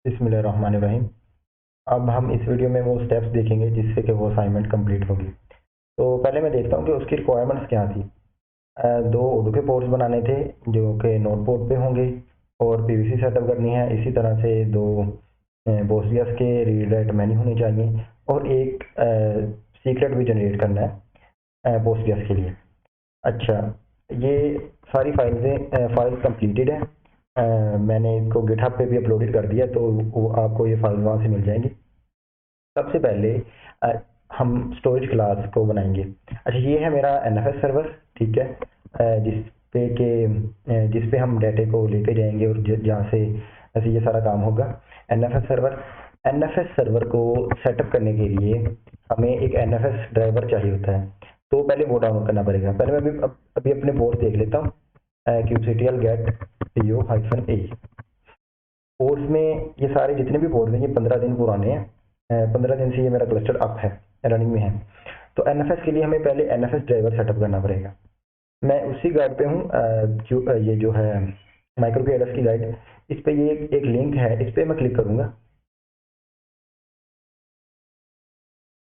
बिस्मिल्लाहिर्रहमानिर्रहीम। अब हम इस वीडियो में वो स्टेप्स देखेंगे जिससे कि वो असाइनमेंट कंप्लीट होगी। तो पहले मैं देखता हूँ कि उसकी रिक्वायरमेंट्स क्या थी। दो ओडू के पोर्ट्स बनाने थे जो कि नोट पोर्ट पे होंगे और पीवीसी सेटअप करनी है। इसी तरह से दो बोसियस के रीड राइट मेन्यू होने चाहिए और एक सीक्रेट भी जनरेट करना है बोसियस के लिए। अच्छा, ये सारी फाइल कंप्लीटेड है। मैंने इसको गिटहब पे भी अपलोडेड कर दिया, तो वो आपको ये फाइल वहाँ से मिल जाएंगी। सबसे पहले अ, हम स्टोरेज क्लास को बनाएंगे। अच्छा, ये है मेरा एनएफएस सर्वर, ठीक है, जिस पे हम डाटे को लेके जाएंगे और जहाँ से ऐसे ये सारा काम होगा। एनएफएस सर्वर को सेटअप करने के लिए हमें एक एनएफएस ड्राइवर चाहिए होता है, तो पहले वो डाउनलोड करना पड़ेगा। पहले मैं अभी अपने बोर्ड देख लेता हूँ। kubectl get -a कोर्स में ये सारे जितने भी बोर्ड हैं ये 15 दिन पुराने हैं। 15 दिन से ये मेरा क्लस्टर अप है, रनिंग में है। तो एनएफएस के लिए हमें पहले एनएफएस ड्राइवर सेटअप करना पड़ेगा। मैं उसी गाइड पे हूँ। ये जो है माइक्रो के एडस की गाइड, इस पे ये एक लिंक है, इस पे मैं क्लिक करूंगा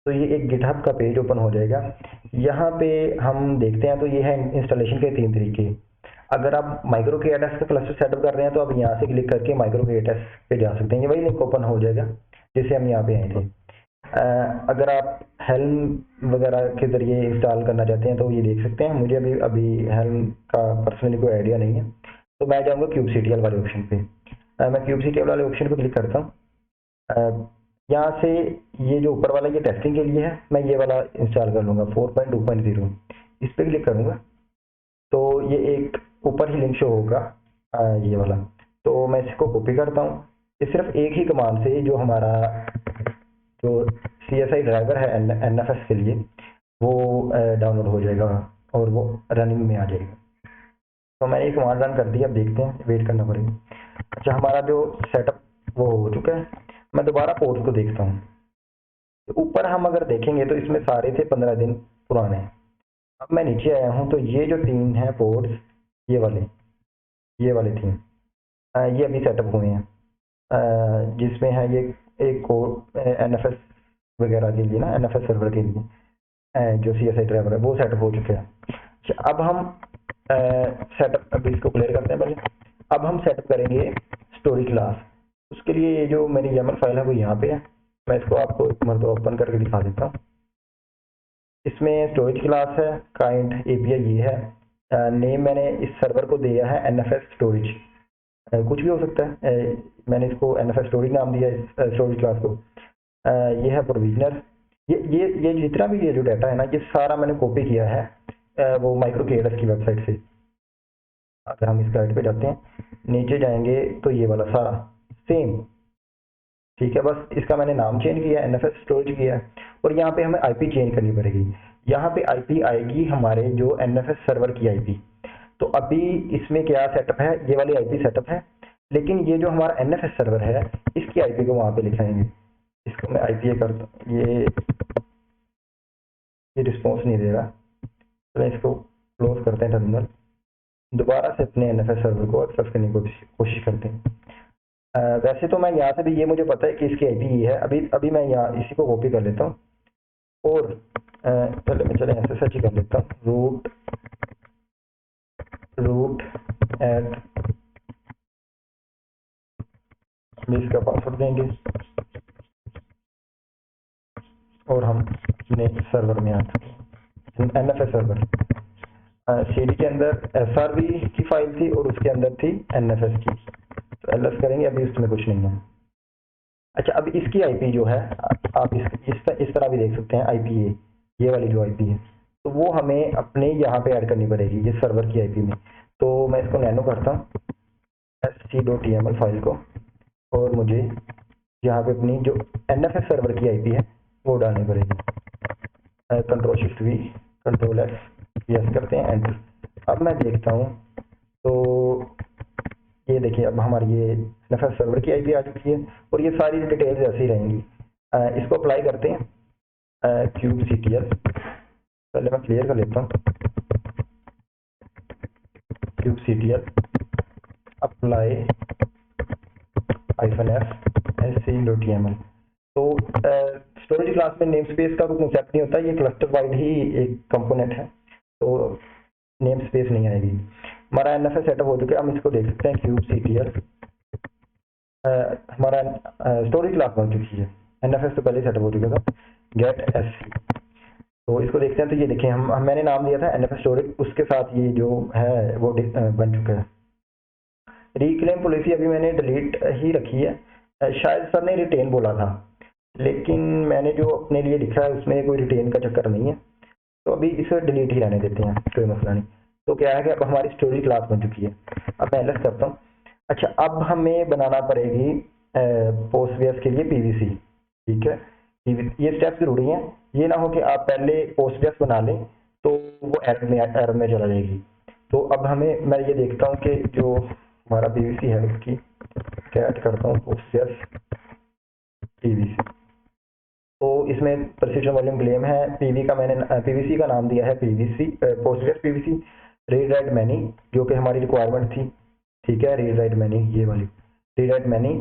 तो ये एक गिटहब का पेज ओपन हो जाएगा। यहाँ पे हम देखते हैं तो ये है इंस्टॉलेशन के 3 तरीके। अगर आप माइक्रो के एडस का क्लस्टर सेटअप कर रहे हैं तो आप यहाँ से क्लिक करके माइक्रो के एडस पे जा सकते हैं। ये वही लिंक ओपन हो जाएगा जिससे हम यहाँ पे आए थे। अगर आप हेल्म वगैरह के ज़रिए इंस्टॉल करना चाहते हैं तो ये देख सकते हैं। मुझे अभी अभी हेल्म का पर्सनली कोई आइडिया नहीं है, तो मैं जाऊँगा kubectl वाले ऑप्शन पे। मैं kubectl वाले ऑप्शन पे क्लिक करता हूँ। यहाँ से ये जो ऊपर वाला ये टेस्टिंग के लिए है, मैं ये वाला इंस्टॉल कर लूँगा 4.2.0। इस पर क्लिक करूँगा तो ये एक ऊपर ही लिंक शो होगा, ये वाला। तो मैं इसको कॉपी करता हूँ। ये सिर्फ एक ही कमांड से जो हमारा जो CSI ड्राइवर है एनएफएस के लिए वो डाउनलोड हो जाएगा और वो रनिंग में आ जाएगा। तो मैंने ये कमांड रन कर दिया। अब देखते हैं, वेट करना पड़ेगा। अच्छा, हमारा जो सेटअप वो हो चुका है। मैं दोबारा पोर्ट्स को देखता हूँ। तो ऊपर हम अगर देखेंगे तो इसमें सारे थे 15 दिन पुराने। अब मैं नीचे आया हूँ तो ये जो 3 हैं पोर्ट्स, ये वाले 3 ये अभी सेटअप हुए हैं। जिसमें है ये एक कोड एनएफएस वगैरह के लिए ना, एनएफएस सर्वर के लिए जो CSI ड्राइवर है वो सेटअप हो चुके हैं। अच्छा, अब हम सेटअप, अभी इसको क्लियर करते हैं पहले। अब हम सेटअप करेंगे स्टोरेज क्लास। उसके लिए ये जो मेरी YAML फाइल है वो यहाँ पे है। मैं इसको आपको एक मरतबा ओपन करके दिखा देता हूँ। इसमें स्टोरेज क्लास है, काइंड API ये है। नेम मैंने इस सर्वर को दिया है एनएफएस स्टोरेज, कुछ भी हो सकता है। मैंने इसको एनएफएस स्टोरेज नाम दिया है इस स्टोरेज क्लास को। ये है प्रोविजनर। ये जितना भी ये जो डाटा है ना, ये सारा मैंने कॉपी किया है वो माइक्रो के एडस की वेबसाइट से। अगर हम इस गाइड पे जाते हैं, नीचे जाएंगे तो ये वाला सारा सेम, ठीक है। बस इसका मैंने नाम चेंज किया, एनएफएस स्टोरेज किया है। और यहाँ पे हमें आईपी चेंज करनी पड़ेगी। यहाँ पे आईपी आएगी हमारे जो एनएफएस सर्वर की आईपी। तो अभी इसमें क्या सेटअप है, ये वाली आईपी सेटअप है, लेकिन ये जो हमारा एनएफएस सर्वर है इसकी आईपी को वहाँ पे लिखाएंगे। इसको मैं आईपी करता हूँ, ये रिस्पॉन्स नहीं दे रहा, तो मैं इसको क्लोज करते हैं टर्मिनल। दोबारा से अपने एनएफएस सर्वर को एक्सेस करने की कोशिश करते हैं। वैसे तो मैं यहाँ से भी ये मुझे पता है कि इसकी आईपी ये है। अभी मैं यहाँ इसी को कॉपी कर लेता हूँ और पहले मैं चले SSH ही कर लेता हूँ। रूट एट इसका पासवर्ड देंगे और हम अपने सर्वर में आते हैं, एनएफएस सर्वर। CD के अंदर SRV की फाइल थी और उसके अंदर थी एनएफएस की, तो एलएस करेंगे। अभी उसमें कुछ नहीं है। अच्छा, अब इसकी आईपी जो है आप इस तरह भी देख सकते हैं। आईपी ये वाली जो आईपी है तो वो हमें अपने यहाँ पे ऐड करनी पड़ेगी, ये सर्वर की आईपी में। तो मैं इसको नैनो करता हूँ sc.tml फाइल को, और मुझे यहाँ पे अपनी जो एनएफएस सर्वर की आईपी है वो डालनी पड़ेगी। Ctrl+Shift+V Ctrl+X यस करते हैं, एंटर। अब मैं देखता हूँ तो ये देखिए, अब हमारी ये एनएफएस सर्वर की आईपी आ चुकी है और ये सारी डिटेल्स ऐसी ही रहेंगी। इसको अप्लाई करते हैं kubectl। पहले मैं क्लियर कर लेता हूँ। kubectl apply -f sc.yml। तो स्टोरेज क्लास में नेम स्पेस का कोई कंसेप्ट नहीं होता, ये क्लस्टर वाइड ही एक कंपोनेंट है, तो नेम स्पेस नहीं आएगी। हमारा एनएफएस सेटअप हो चुका है, हम इसको देख सकते हैं kubectl। हमारा स्टोरेज क्लास बन चुकी है, एनएफएस तो पहले सेटअप हो चुका था। गेट sc, तो इसको देखते हैं। तो ये देखिए हम मैंने नाम दिया था एनएफएस स्टोरेज, उसके साथ ये जो है वो बन चुका है। रिक्लेम पॉलिसी अभी मैंने डिलीट ही रखी है, शायद सर ने रिटेन बोला था, लेकिन मैंने जो अपने लिए लिखा है उसमें कोई रिटेन का चक्कर नहीं है, तो अभी इसे डिलीट ही रहने देते हैं, कोई मसला नहीं। तो क्या है कि अब हमारी स्टोरेज क्लास बन चुकी है। अब मैं एलएस करता हूँ। अच्छा, अब हमें बनाना पड़ेगी पोस्टग्रेस के लिए पीवीसी, ठीक है। ये स्टेप जरूरी है, ये ना हो कि आप पहले पोस्टग्रेस बना लें तो वो एरर में चला जाएगी। तो अब हमें, मैं ये देखता हूँ कि जो हमारा पीवीसी है उसकी कैट करता हूँ पोस्टग्रेस पीवीसी। तो इसमें प्रोसीजर वॉल्यूम क्लेम है, पीवीसी का नाम दिया है PVC Postgres PVC read write many, जो कि हमारी रिक्वायरमेंट थी, ठीक है। रीड राइट मैनी, ये वाली रीड राइट मैनी।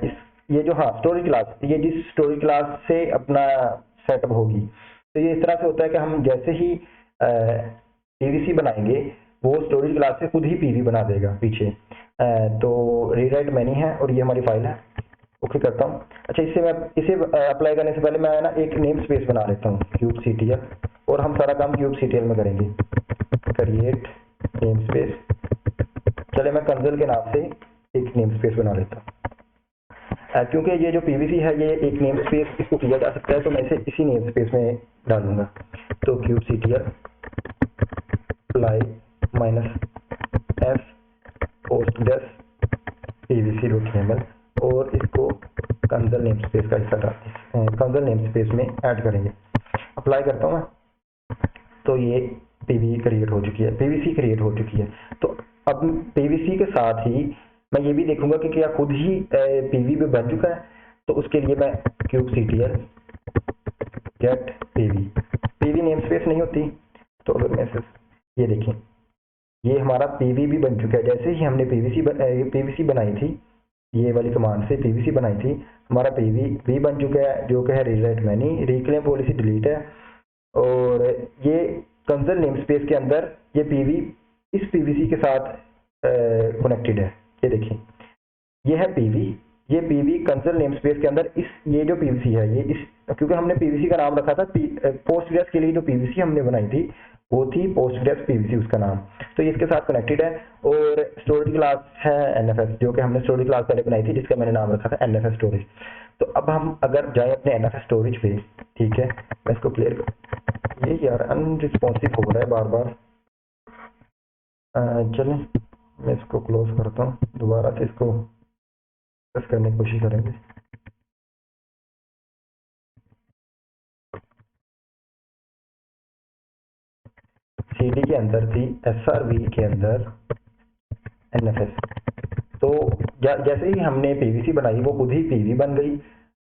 इस ये जो स्टोरेज क्लास, ये जिस स्टोरेज क्लास से अपना सेटअप होगी, तो ये इस तरह से होता है कि हम जैसे ही पीवीसी बनाएंगे वो स्टोरेज क्लास से खुद ही पीवी बना देगा पीछे। तो रीड राइट मैनी है और ये हमारी फाइल है, ओके करता हूँ। अच्छा, इसे अप्लाई करने से पहले मैं ना एक नेम स्पेस बना लेता हूँ kubectl, और हम सारा काम kubectl में करेंगे। क्रिएट नेम स्पेस, चले मैं कंसोल के नाम से एक नेम स्पेस बना लेता हूँ। क्योंकि ये जो पीवीसी है ये एक नेम स्पेस इसको किया जा सकता है, तो मैं इसे इसी नेम स्पेस में डालूंगा। तो kubectl apply -f postgres pvc.yml, और इसको कंसोल नेम स्पेस का हिस्सा डालते हैं, कंसोल नेम स्पेस में ऐड करेंगे। अप्लाई करता हूँ मैं, तो ये पीवी क्रिएट हो चुकी है, पीवीसी क्रिएट हो चुकी है। तो अब पीवीसी के साथ ही मैं ये भी देखूंगा कि क्या खुद ही पीवी भी बन चुका है। तो उसके लिए मैं kubectl get PV namespace नहीं होती, तो अगर मैं ये देखें, ये हमारा पीवी भी बन चुका है। जैसे ही हमने पीवीसी बनाई थी, ये वाली कमांड से पीवीसी बनाई थी, हमारा पीवी भी बन चुका है, जो कि है read write many. Reclaim policy delete है, और ये कंसोल नेम स्पेस के अंदर ये पीवी इस पीवीसी के साथ कनेक्टेड है। ये देखिए, ये है पीवी, ये पीवी कंसोल नेम स्पेस के अंदर ये जो पीवीसी है, ये इस, क्योंकि हमने पीवीसी का नाम रखा था पोस्टग्रेस के लिए, जो पीवीसी हमने बनाई थी वो थी पोस्टग्रेस पीवीसी उसका नाम, तो इसके साथ कनेक्टेड है। और स्टोरेज क्लास है एनएफएस, जो कि हमने स्टोरेज क्लास पहले बनाई थी, जिसका मैंने नाम रखा था एनएफएस स्टोरेज। तो अब हम अगर जाए अपने एनएफएस स्टोरेज पे, ठीक है, मैं इसको क्लियर कर, ये यार अनरिस्पॉन्सिव हो रहा है बार बार। चलें मैं इसको क्लोज करता हूँ, दोबारा से इसको प्रेस करने की कोशिश करेंगे। सीडी के अंदर थी, एसआरवी के अंदर एनएफएस। तो जैसे ही हमने पीवीसी बनाई वो खुद ही पीवी बन गई,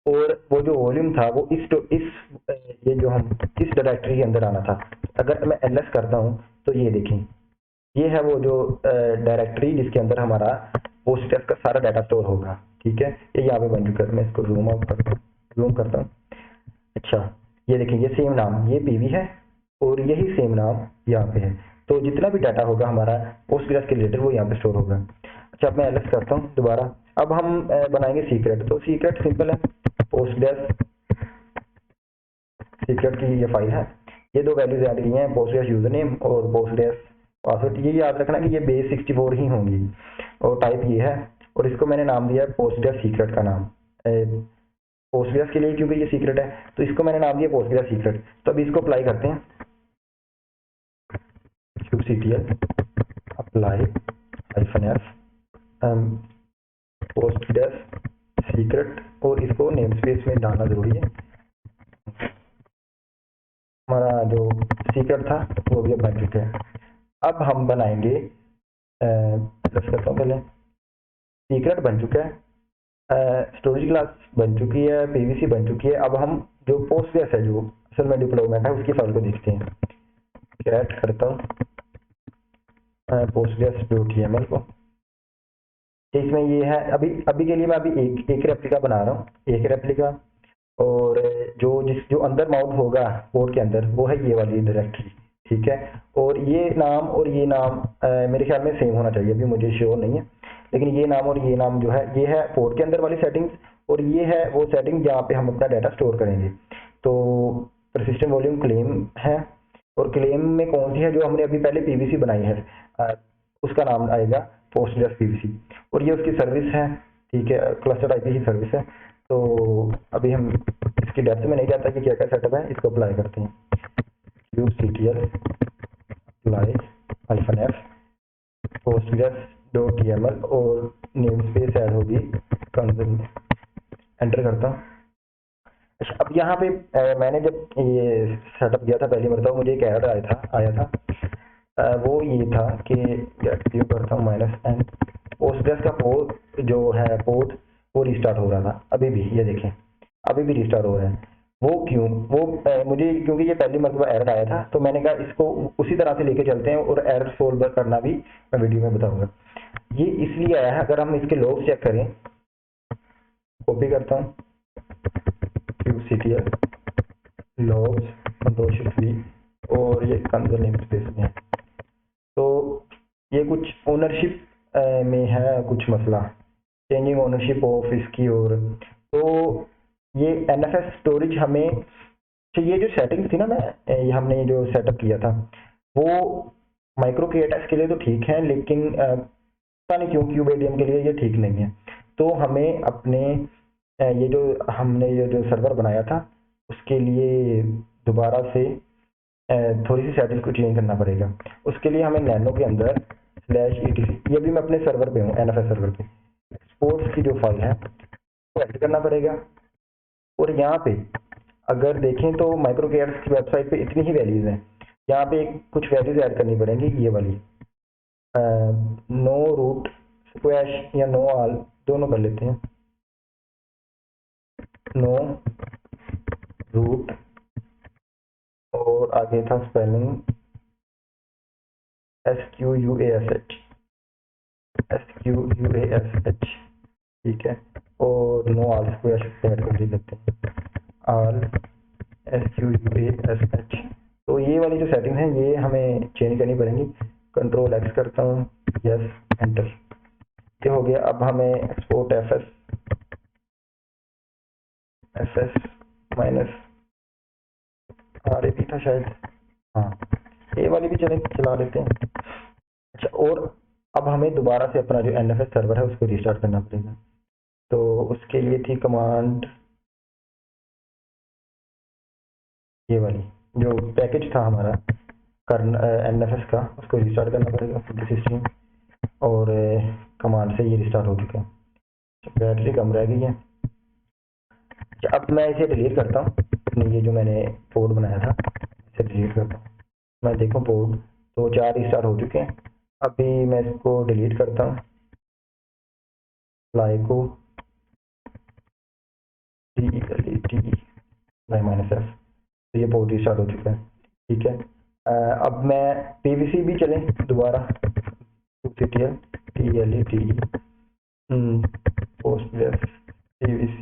और वो जो वॉल्यूम था वो ये जो हम इस डायरेक्टरी के अंदर आना था। अगर मैं एलएस करता हूँ तो ये देखें, ये है वो जो डायरेक्टरी जिसके अंदर हमारा पोस्टग्रेस का सारा डाटा स्टोर होगा, ठीक है। ये यहाँ पे बन चुका है, मैं इसको जूम आउट करता हूँ, जूम करता हूँ। अच्छा, ये देखिए, ये सेम नाम, ये पीवी है और यही सेम नाम यहाँ पे है। तो जितना भी डाटा होगा हमारा पोस्टग्रेस के रिलेटेड वो यहाँ पे स्टोर होगा। अच्छा, अब मैं एलएस करता हूँ दोबारा। अब हम बनाएंगे सीक्रेट। तो सीक्रेट सिंपल है, पोस्टग्रेस सीक्रेट की ये फाइल है, ये दो वैल्यूज ऐड की हैं, पोस्टग्रेस यूजर नेम और पोस्टग्रेस पासवर्ड। ये याद रखना कि ये बेस 64 ही होंगी, और टाइप ये है, और इसको मैंने नाम दिया है पोस्टग्रेस सीक्रेट का नाम, पोस्टग्रेस के लिए, क्योंकि ये सीक्रेट है तो इसको मैंने नाम दिया पोस्टग्रेस सीक्रेट। तो अभी इसको अप्लाई करते हैं, kubectl apply -f Postgres secret, और इसको नेम स्पेस में डालना जरूरी है। हमारा जो सीक्रेट था वो भी बन चुका है। अब हम बनाएंगे, करता हूँ पहले, सीक्रेट बन चुका है, स्टोरेज क्लास बन चुकी है, पीवीसी बन चुकी है। अब हम जो पोस्टग्रेस है, जो असल में डिप्लॉयमेंट है, उसकी फाइल को देखते हैं। कैट करता हूँ पोस्टग्रेस.yml को, इसमें ये है, अभी अभी के लिए मैं अभी एक रेप्लिका बना रहा हूँ, एक रेप्लिका। और जो अंदर माउंट होगा पोर्ट के अंदर, वो है ये वाली डायरेक्टरी, ठीक है। और ये नाम और ये नाम मेरे ख्याल में सेम होना चाहिए, अभी मुझे श्योर नहीं है, लेकिन ये नाम और ये नाम जो है, ये है पोर्ट के अंदर वाली सेटिंग्स, और ये है वो सेटिंग जहाँ पे हम अपना डाटा स्टोर करेंगे। तो परसिस्टेंट वॉल्यूम क्लेम है, और क्लेम में कौन सी है, जो हमने अभी पहले पीवीसी बनाई है, उसका नाम आएगा पोस्टग्रेस पीवीसी, और ये उसकी सर्विस है, ठीक है, क्लस्टर टाइप की सर्विस है। तो अभी हम इसकी डेप्थ में नहीं जाता कि क्या क्या सेटअप है, इसको अप्लाई करते हैं। kubectl अप्लाई -f postgres.yml और नेम स्पेस ऐड होगी कंसोल, एंटर करता हूँ। अच्छा, अब यहाँ पे मैंने जब ये सेटअप किया था पहली मरतबा, मुझे एक एरर आया था। वो ये था कि व्यू करता हूँ -n, पोस्टग्रेस का पोर्ट जो है पोर्ट, वो रिस्टार्ट हो रहा था अभी भी, ये देखें अभी भी रिस्टार्ट हो रहा है। वो क्यों, वो मुझे क्योंकि ये पहली मरतबा एरर आया था, तो मैंने कहा इसको उसी तरह से लेके चलते हैं, और एरर सोल्व करना भी मैं वीडियो में बताऊंगा। ये इसलिए आया है, अगर हम इसके लॉग चेक करें, कॉपी करता हूँ kubectl logs -v, और ये कंसोल नेम स्पेस में है। तो ये कुछ ओनरशिप में है कुछ मसला, चेंजिंग ओनरशिप ऑफ इसकी। और तो ये एनएफएस स्टोरेज हमें, तो ये जो सेटिंग थी ना, ये हमने जो सेटअप किया था, वो माइक्रो केएटएक्स के लिए तो ठीक है, लेकिन पता नहीं क्यों क्यूबेडियम के लिए ये ठीक नहीं है। तो हमें अपने ये जो हमने ये जो सर्वर बनाया था, उसके लिए दोबारा से थोड़ी सी सेटिंग को चेंज करना पड़ेगा। उसके लिए हमें नैनो के अंदर /etc, ये भी मैं अपने सर्वर पे हूँ, एनएफएस सर्वर पे, एक्सपोर्ट्स की जो फाइल है वो ऐड करना पड़ेगा। और यहाँ पे अगर देखें तो माइक्रो केएटएक्स की वेबसाइट पे इतनी ही वैल्यूज हैं, यहाँ पे कुछ वैल्यूज ऐड करनी पड़ेंगी, ये वाली नो रूट स्क्वैश या नो ऑल, दोनों कर लेते हैं। नो रूट, और आगे था स्पेलिंग SQUASH, ठीक है। और नो ऑल स्क्वैश ऐड कर लेते हैं, ऑल SQUASH। तो ये वाली जो सेटिंग है ये हमें चेंज करनी पड़ेंगी। कंट्रोल एक्स करता हूँ, यस, एंटर, ये हो गया। अब हमें एक्सपोर्ट एफएस -RAP था शायद, हाँ, ये वाली भी चला लेते हैं। अच्छा, और अब हमें दोबारा से अपना जो एनएफएस सर्वर है उसको रिस्टार्ट करना पड़ेगा। तो उसके लिए थी कमांड ये वाली, जो पैकेज था हमारा एनएफएस का, उसको रिस्टार्ट करना पड़ेगा सिस्टम, और कमांड से ये रिस्टार्ट हो चुका है। बैटरी कम रह गई है। अब मैं इसे डिलीट करता हूँ, ये जो मैंने पोर्ट बनाया था इसे डिलीट करता हूँ। मैं देखूँ पोर्ट तो 4 रिस्टार्ट हो चुके हैं। अभी मैं इसको डिलीट करता हूँ, अप्लाई को -f, तो ये पोर्ट रिस्टार्ट हो चुका है, ठीक है। अब मैं पीवीसी भी चलें दोबारा, kubectl postgres pvc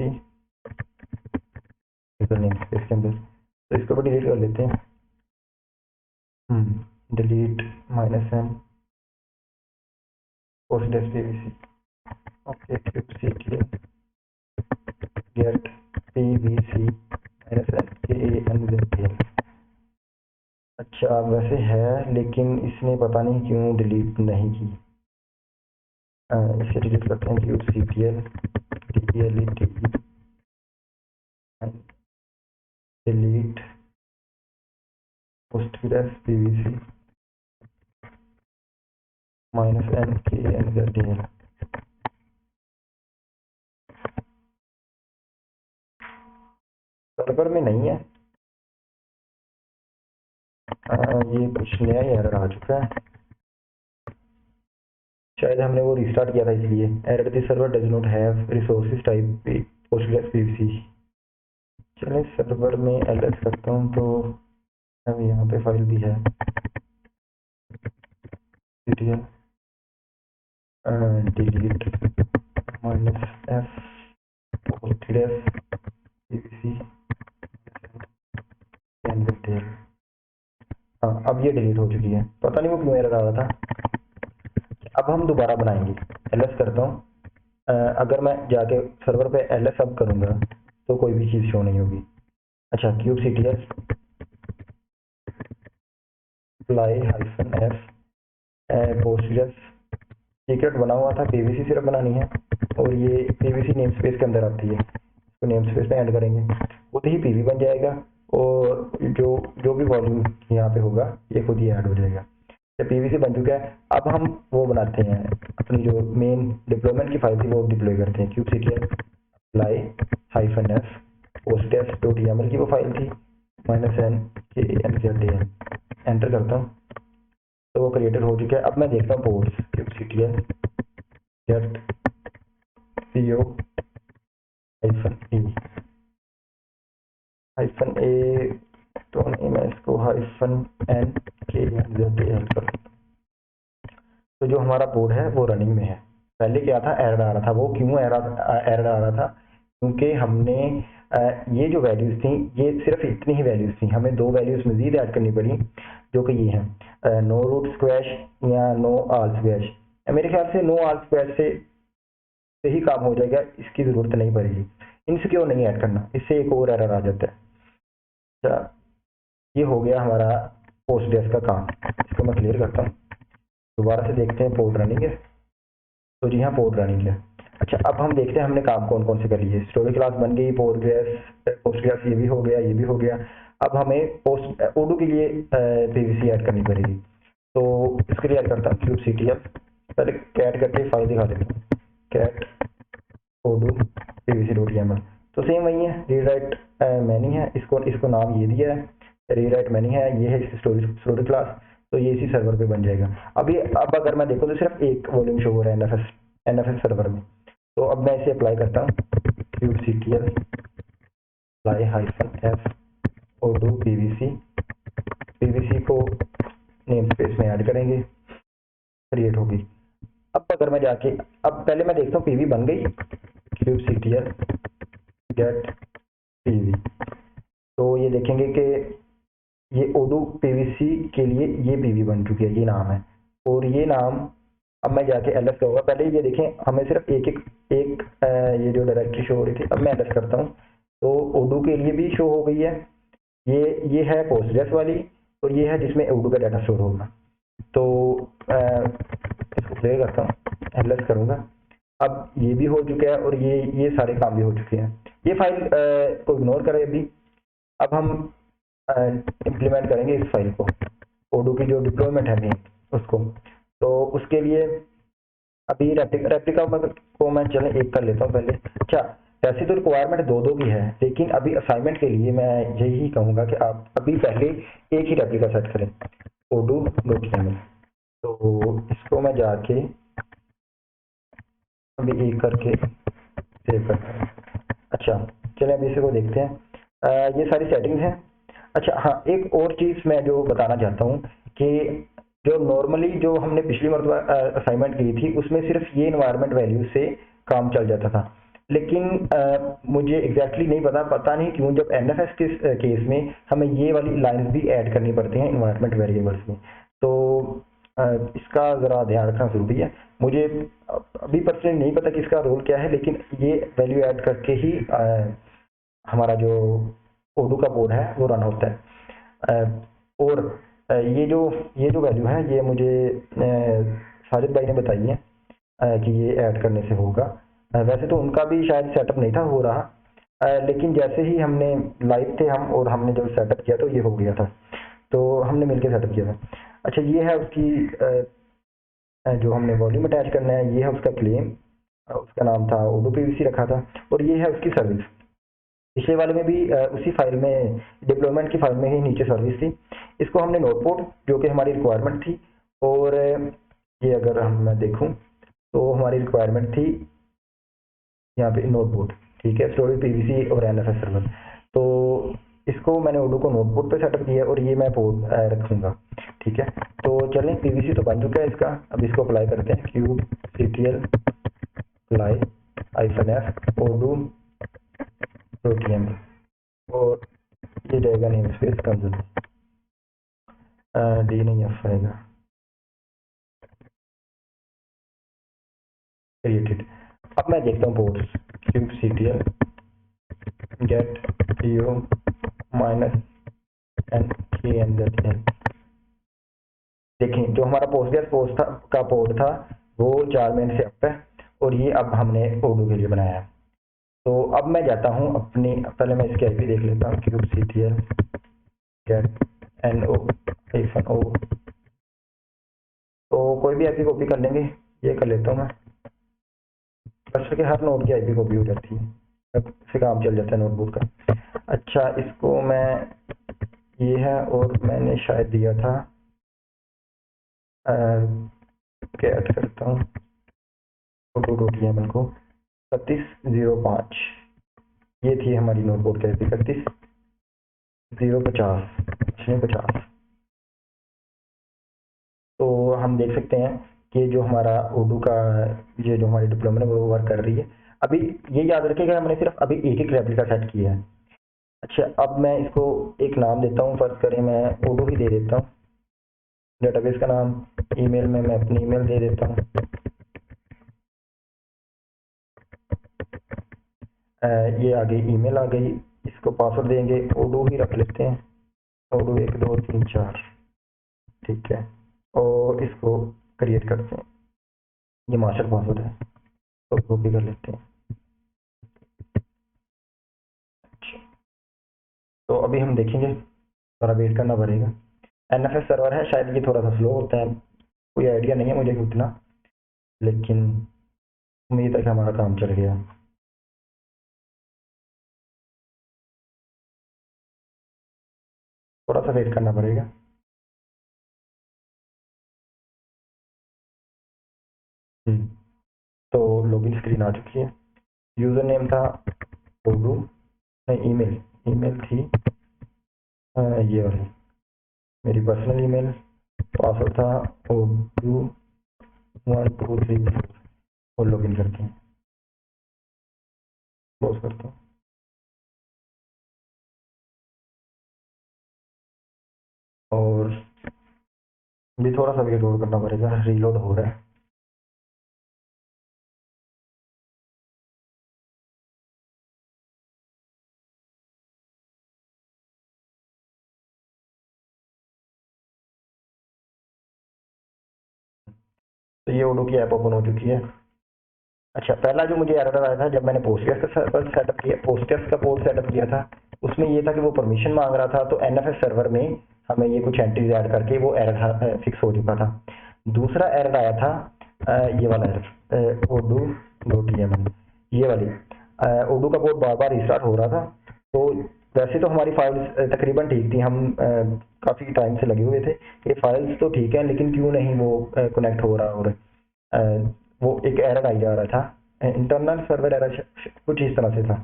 इसके अंदर, तो इसको भी डिलीट कर लेते हैं। Delete -n postgres pvc, okay, kubectl get pvc -n. अच्छा, वैसे है, लेकिन इसने पता नहीं क्यों डिलीट नहीं की। इसे डिलीट करते हैं, kubectl delete postgres pvc -nknzdl। Server में नहीं है, ये कुछ नया ही एरर आ चुका है, शायद हमने वो रिस्टार्ट किया था इसलिए। Error the server does not have resources type postgres pvc। चलिए सर्वर में ls करता हूँ, तो अब यहाँ पे फाइल भी है, डिलीट -f postgres pvc टेल। हाँ, अब ये डिलीट हो चुकी है, पता नहीं वो क्यों एरर आ रहा था। अब हम दोबारा बनाएंगे, ls करता हूँ। अगर मैं जाके सर्वर पे ls अब करूँगा तो कोई भी चीज़ शो नहीं होगी। अच्छा, kubectl -f postgres सीक्रेट बना हुआ था, पीवीसी सिर्फ बनानी है और ये पीवीसी नेम स्पेस के अंदर आती है, तो नेम स्पेस में ऐड करेंगे, खुद ही पीवी बन जाएगा और जो जो भी वॉल्यूम यहाँ पे होगा ये खुद ही ऐड हो जाएगा। तो पीवीसी बन चुका है। अब हम वो बनाते हैं, अपनी जो मेन डिप्लॉयमेंट की फाइल थी वो डिप्लॉय करते हैं। kubectl -f postgres.yaml की वो फाइल थी -n एंटर करता हूँ तो वो क्रिएटेड हो चुका है। अब मैं देखता हूँ ports, kubectl get po -e तो नहीं, मैं इसको -n k कर। तो जो हमारा पोर्ट है वो रनिंग में है। पहले क्या था, एरर आ रहा था। वो क्यों एरर आ रहा था? क्योंकि हमने ये जो वैल्यूज थी ये सिर्फ इतनी ही वैल्यूज थी, हमें दो वैल्यूज मजीद ऐड करनी पड़ी जो कि ये हैं नो रूट स्क्वैश या नो आल स्क्वैश। मेरे ख्याल से नो आल स्क्वैश से ही काम हो जाएगा, इसकी ज़रूरत नहीं पड़ेगी। इनसिक्योर नहीं ऐड करना, इससे एक और एरर आ जाता है। अच्छा, ये हो गया हमारा पोस्टग्रेस का काम। इसको मैं क्लियर करता हूँ, दोबारा से देखते हैं पोर्ट रनिंग है। तो जी हाँ, पोर्ट रनिंग है। अच्छा, अब हम देखते हैं हमने काम कौन कौन से कर लिए। स्टोरेज क्लास बन गई, पोस्टग्रेस ये भी हो गया, ये भी हो गया। अब हमें ओडू के लिए पीवीसी ऐड करनी पड़ेगी, तो इसके लिए ऐड करता हूँ kubectl, पहले कैट करके फाइल दिखा देता हूँ, कैट ओडू pvc.yaml। तो सेम वही है, रीड राइट मैनी है, इसको नाम ये दिया है, रीड राइट मैनी है, ये है स्टोरेज क्लास। तो ये इसी सर्वर पे बन जाएगा। अब अगर मैं देखूँ तो सिर्फ एक वॉल्यूम शो हो रहा है एनएफएस सर्वर में। तो अब मैं इसे अप्लाई करता हूँ, kubectl -f odoo pvc को नेम स्पेस में ऐड करेंगे, क्रिएट होगी। अब अगर मैं जाके, अब पहले मैं देखता हूँ पीवी बन गई, kubectl get pv। तो ये देखेंगे कि ये ओडू पीवीसी के लिए ये पीवी बन चुकी है, ये नाम है। और ये नाम अब मैं जाके एलएस करूँगा। पहले ये देखें, हमें सिर्फ एक ये जो डायरेक्टरी शो हो रही थी, अब मैं एलएस करता हूँ तो ओडू के लिए भी शो हो गई है। ये है पोस्टग्रेस वाली और ये है जिसमें ओडू का डाटा स्टोर होगा। तो इसको क्लियर करता हूँ, एलएस करूँगा। अब ये भी हो चुका है और ये सारे काम भी हो चुके हैं। ये फाइल को इग्नोर करें अभी। अब हम इम्प्लीमेंट करेंगे इस फाइल को, ओडू की जो डिप्लॉयमेंट है मेन उसको। तो उसके लिए अभी रेप्लिका को मैं चले एक कर लेता हूँ पहले। अच्छा, वैसे तो रिक्वायरमेंट दो की है, लेकिन अभी असाइनमेंट के लिए मैं यही कहूँगा कि आप अभी पहले एक ही रेप्लिका सेट करें, odoo.yaml। तो इसको मैं जाके अभी एक करके सेव करता हूँ। अच्छा, चलिए अभी इसको देखते हैं। ये सारी सेटिंग्स हैं। अच्छा हाँ, एक और चीज़ मैं जो बताना चाहता हूँ कि जो नॉर्मली जो हमने पिछली मरतबा असाइनमेंट की थी उसमें सिर्फ ये इन्वायरमेंट वैल्यू से काम चल जाता था, लेकिन मुझे एग्जैक्टली नहीं पता नहीं क्यों जब एनएफएस के केस में हमें ये वाली लाइंस भी ऐड करनी पड़ती हैं इन्वायरमेंट वेरिएबल्स में। तो इसका ज़रा ध्यान रखना ज़रूरी है। मुझे अभी पर्सनली नहीं पता कि इसका रोल क्या है, लेकिन ये वैल्यू ऐड करके ही हमारा जो ओडू का कोड है वो रन होता है। और ये जो वैल्यू है ये मुझे साजिद भाई ने बताई है कि ये ऐड करने से होगा। वैसे तो उनका भी शायद सेटअप नहीं था हो रहा, लेकिन जैसे ही हमने लाइव थे हम और हमने जब सेटअप किया तो ये हो गया था, तो हमने मिलकर सेटअप किया था। अच्छा, ये है उसकी जो हमने वॉल्यूम अटैच करना है, ये है उसका क्लेम, उसका नाम था ओडू पीवीसी रखा था, और ये है उसकी सर्विस। पिछले वाले में भी उसी फाइल में डिप्लॉयमेंट की फाइल में ही नीचे सर्विस थी। इसको हमने नोटपोर्ट जो कि हमारी रिक्वायरमेंट थी, और ये अगर मैं देखूं तो हमारी रिक्वायरमेंट थी यहाँ पे नोटपोर्ट, ठीक है, स्टोरेज पीवीसी और एनएफएस सर्वर। तो इसको मैंने ओडू को नोटबुक पे सेटअप किया और ये मैं पोर्ट रखूंगा। ठीक है, तो चलें पीवीसी तो बन चुका है इसका, अब इसको अप्लाई करते हैं। क्यूब ctl अप्लाई -f ओडू .tml और ये जाएगा नेम स्पेस कंसोल, डी नहीं एफ आएगा, क्रिएटेड। अब मैं देखता हूँ ports, cube ctl get eo -n देखें जो हमारा पोस्टग्रेस पोस्ट का पोर्ट था वो 4 में से अप है और ये अब हमने ओडू के लिए बनाया है। तो अब मैं जाता हूँ अपनी, पहले मैं इसकी आईपी देख लेता हूँ, क्यूब ctl get no-o, तो कोई भी आईपी कॉपी कर लेंगे, ये कर लेता हूँ मैं, क्लस्टर के हर नोड की आईपी कॉपी हो जाती है, इससे काम चल जाता है नोटबुक का। अच्छा, इसको मैं, ये है और मैंने शायद दिया था, कैट करता हूँ odu.tml को 3105, ये थी हमारी नोटबुक की आईपी 31050। तो हम देख सकते हैं कि जो हमारा ओडू का ये जो हमारी डिप्लोमेट है वो वर्क कर रही है। अभी ये याद रखिएगा हमने सिर्फ अभी एक रेप्लिका सेट किया है। अच्छा, अब मैं इसको एक नाम देता हूँ, फर्ज करें मैं ओडू ही दे देता हूँ, डेटाबेस का नाम, ईमेल में मैं अपनी ईमेल दे देता हूँ, ये आ गई ईमेल आ गई, इसको पासवर्ड देंगे ओडू ही रख लेते हैं, ओडू 1 2 3 4, ठीक है, और इसको क्रिएट करते हैं, ये मास्टर पासवर्ड है तो कॉपी कर लेते हैं। अच्छा, तो अभी हम देखेंगे, थोड़ा वेट करना पड़ेगा। एनएफएस सर्वर है, शायद ये थोड़ा सा स्लो होता है, कोई आइडिया नहीं है मुझे उतना, लेकिन उम्मीद है कि हमारा काम चल गया। थोड़ा सा वेट करना पड़ेगा। तो लॉगिन स्क्रीन आ चुकी है, यूजर नेम था ओडू, नहीं ईमेल थी ये वाली मेरी पर्सनल ईमेल, पासवर्ड था ओडू 1 2 3 4 और लॉगिन करते हैं, क्लोज करता हूँ। और भी थोड़ा सा वेट और करना पड़ेगा, रीलोड हो रहा है। तो ये ओडू की ऐप ओपन हो चुकी है। अच्छा, पहला जो मुझे एरर आया था जब मैंने पोस्टग्रेस का सर्वर सेटअप किया, पोस्टग्रेस का पोर्ट सेटअप किया था, उसमें ये था कि वो परमिशन मांग रहा था, तो एनएफएस सर्वर में हमें ये कुछ एंट्रीज ऐड करके वो एरर फिक्स हो चुका था। दूसरा एरर आया था ये वाला एरर odu.tml, ये वाली ओडू का पोर्ट बार बार रिस्टार्ट हो रहा था। तो वैसे तो हमारी फाइल्स तकरीबन ठीक थी, हम काफ़ी टाइम से लगे हुए थे कि फाइल्स तो ठीक है लेकिन क्यों नहीं वो कनेक्ट हो रहा, और वो एक एरर आई जा रहा था, इंटरनल सर्वर एरर कुछ इस तरह से था।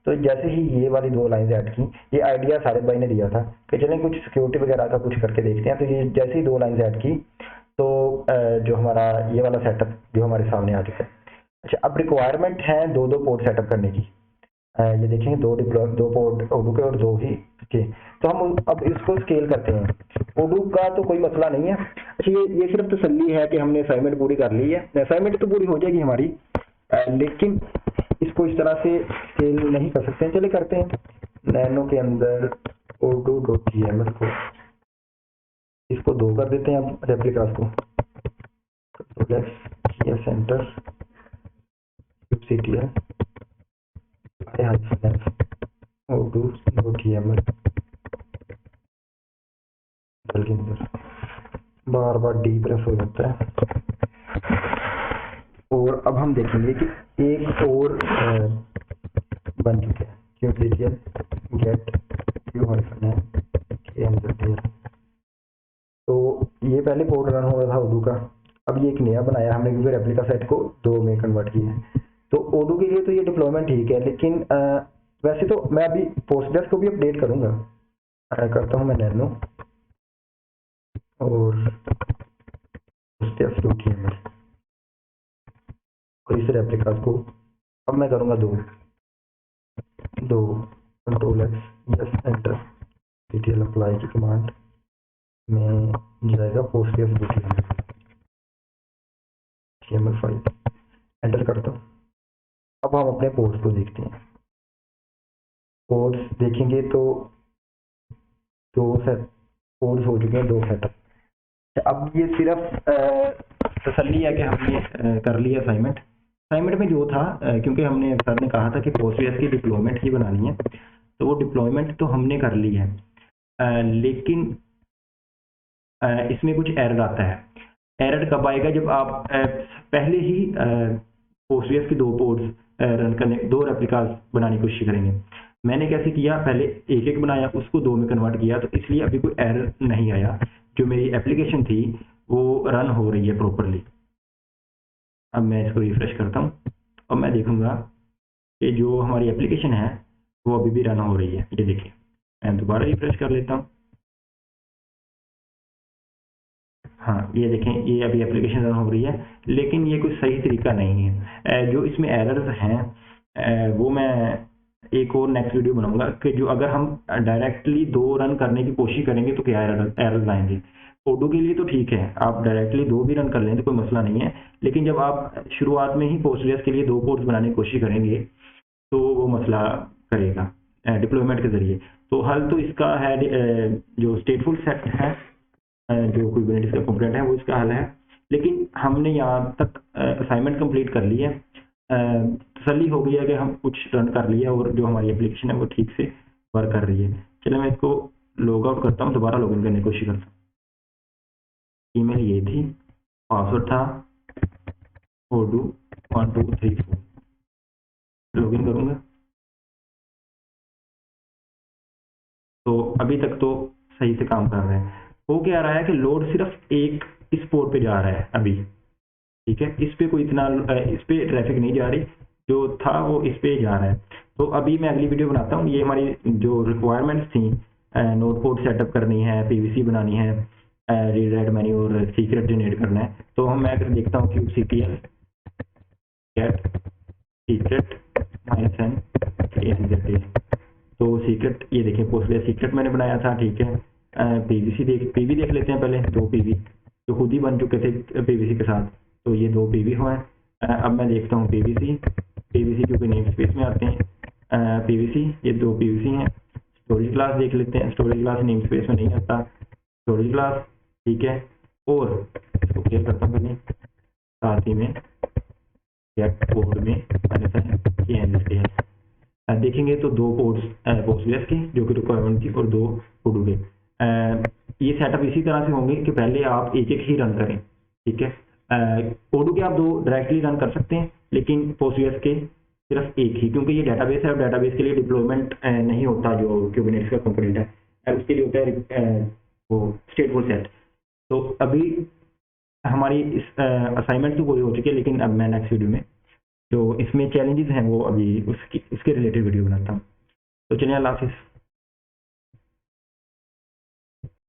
तो जैसे ही ये वाली 2 लाइन्स ऐड की, ये आइडिया सारिद भाई ने दिया था कि चलें कुछ सिक्योरिटी वगैरह का कुछ करके देखते हैं, तो ये जैसे ही 2 लाइन्स ऐड की तो जो हमारा ये वाला सेटअप जो हमारे सामने आ चुका है। अच्छा, अब रिक्वायरमेंट है 2 पोर्ट सेटअप करने की, ये देखेंगे 2 पोर्ट ओडू के और 2 ही के, तो हम अब इसको स्केल करते हैं। ओडू का तो कोई मसला नहीं है। अच्छा, ये सिर्फ तसल्ली है कि हमने असाइनमेंट पूरी कर ली है, असाइनमेंट तो पूरी हो जाएगी हमारी, लेकिन इसको इस तरह से स्केल नहीं कर सकते हैं। चलिए करते हैं, नैनो के अंदर odu.tml को इसको 2 कर देते हैं, अब रेप्लिकास को सेंटर ctl odu.tml बार बार डी प्रेस हो जाता है। और अब हम देखेंगे कि एक और बन चुके हैं, क्योंकि गेट तो ये पहले पोर्ट रन हो रहा था ओडू का, अब ये एक नया बनाया हमने क्योंकि रेप्लिका सेट को 2 में कन्वर्ट किया है। तो ओडू के लिए तो ये डिप्लॉयमेंट ठीक है, लेकिन वैसे तो मैं अभी पोस्टग्रेस को भी अपडेट करूंगा, करता हूँ मैं नैनो और postgres.html और इस रेप्लिकास को अब मैं करूंगा दो control x yes enter, detail apply की कमांड में जाएगा postgres.html फाइल, एंटर करता हूँ। अब हम अपने पोर्ट्स को देखते हैं। पोर्ट्स देखेंगे तो दो सेट पोर्ट्स हो चुके हैं, 2 सेटअप। अब ये सिर्फ तसल्ली है कि हमने कर लिया असाइनमेंट में जो था, क्योंकि हमने सर ने कहा था कि पोस्टग्रेस की डिप्लॉयमेंट ही बनानी है, तो वो डिप्लॉयमेंट तो हमने कर ली है, लेकिन इसमें कुछ एरर आता है। एरर कब आएगा? जब आप पहले ही पोस्टग्रेस के 2 पोर्ट्स रन करने, 2 रेप्लिकास बनाने की कोशिश करेंगे। मैंने कैसे किया, पहले एक बनाया, उसको 2 में कन्वर्ट किया, तो इसलिए अभी कोई एरर नहीं आया। जो मेरी एप्लीकेशन थी वो रन हो रही है प्रॉपरली। अब मैं इसको रिफ्रेश करता हूँ और मैं देखूंगा कि जो हमारी एप्लीकेशन है वो अभी भी रन हो रही है। ये देखिए, मैं दोबारा रिफ्रेश कर लेता हूँ। हाँ, ये देखें, ये अभी एप्लीकेशन रन हो रही है, लेकिन ये कोई सही तरीका नहीं है। जो इसमें एरर्स हैं वो मैं एक और नेक्स्ट वीडियो बनाऊंगा कि जो अगर हम डायरेक्टली 2 रन करने की कोशिश करेंगे तो क्या एरर्स आएंगे। ओडो के लिए तो ठीक है, आप डायरेक्टली 2 भी रन कर लें तो कोई मसला नहीं है, लेकिन जब आप शुरुआत में ही पोस्टग्रेस के लिए 2 पोर्ट्स बनाने की कोशिश करेंगे तो वो मसला करेगा डिप्लॉयमेंट के जरिए। तो हल तो इसका है, जो स्टेटफुल सेट है, जो कुबरनेटिस का कंपोनेंट है, वो इसका हल है। लेकिन हमने यहाँ तक असाइनमेंट कंप्लीट कर ली है, तसल्ली हो गई है कि हम कुछ रन कर लिया और जो हमारी एप्लीकेशन है वो ठीक से वर्क कर रही है। चलिए मैं इसको लॉग आउट करता हूँ, दोबारा लॉगिन करने की कोशिश करता हूँ। ईमेल ये थी, पासवर्ड था odoo 1234, लॉगिन करूँगा तो अभी तक तो सही से काम कर रहा है। हो क्या रहा है कि लोड सिर्फ एक इस पोर्ट पे जा रहा है अभी, ठीक है, इस पे कोई इतना इस पे ट्रैफिक नहीं जा रही, जो था वो इस पे जा रहा है। तो अभी मैं अगली वीडियो बनाता हूँ। ये हमारी जो रिक्वायरमेंट्स थी, नोड पोर्ट सेटअप करनी है, पीवीसी बनानी है, रीड राइट मेन्यू और सीक्रेट जनरेट करना है। तो हम मैं अगर देखता हूँ kubectl गेट सीक्रेट -n, तो सीक्रेट ये देखें, पोस्टग्रेस सीक्रेट मैंने बनाया था, ठीक है। पीवी देख लेते हैं पहले, 2 पीवी जो खुद ही बन चुके थे पीवीसी के साथ, तो ये 2 पीवी हुए। अब मैं देखता हूँ पीवीसी क्योंकि नेम स्पेस में आते हैं, पीवीसी ये 2 पीवीसी हैं। स्टोरेज क्लास देख लेते हैं, स्टोरेज क्लास नेम स्पेस में नहीं आता, स्टोरेज क्लास, ठीक है। और इसको क्लियर करता हूँ पहले, साथ ही में गेट कोड में देखेंगे तो 2 पोर्ट्स पोस्टग्रेस के जो कि रिक्वायरमेंट थी और 2 ओडू के। ये सेटअप इसी तरह से होंगे कि पहले आप एक ही रन करें, ठीक है। ओडू के आप 2 डायरेक्टली रन कर सकते हैं, लेकिन पोस्टग्रेस के सिर्फ एक ही, क्योंकि ये डेटाबेस है और डेटाबेस के लिए डिप्लॉयमेंट नहीं होता, जो कुबरनेटिस का कंपोनेंट है उसके लिए होता है वो स्टेटफुल सेट। तो अभी हमारी इस असाइनमेंट तो पूरी हो चुकी है, लेकिन अब मैं नेक्स्ट वीडियो में जो इसमें चैलेंजेस हैं वो अभी उसके रिलेटेड वीडियो बनाता हूँ। तो चलिए, अल्लाह हाफिज़।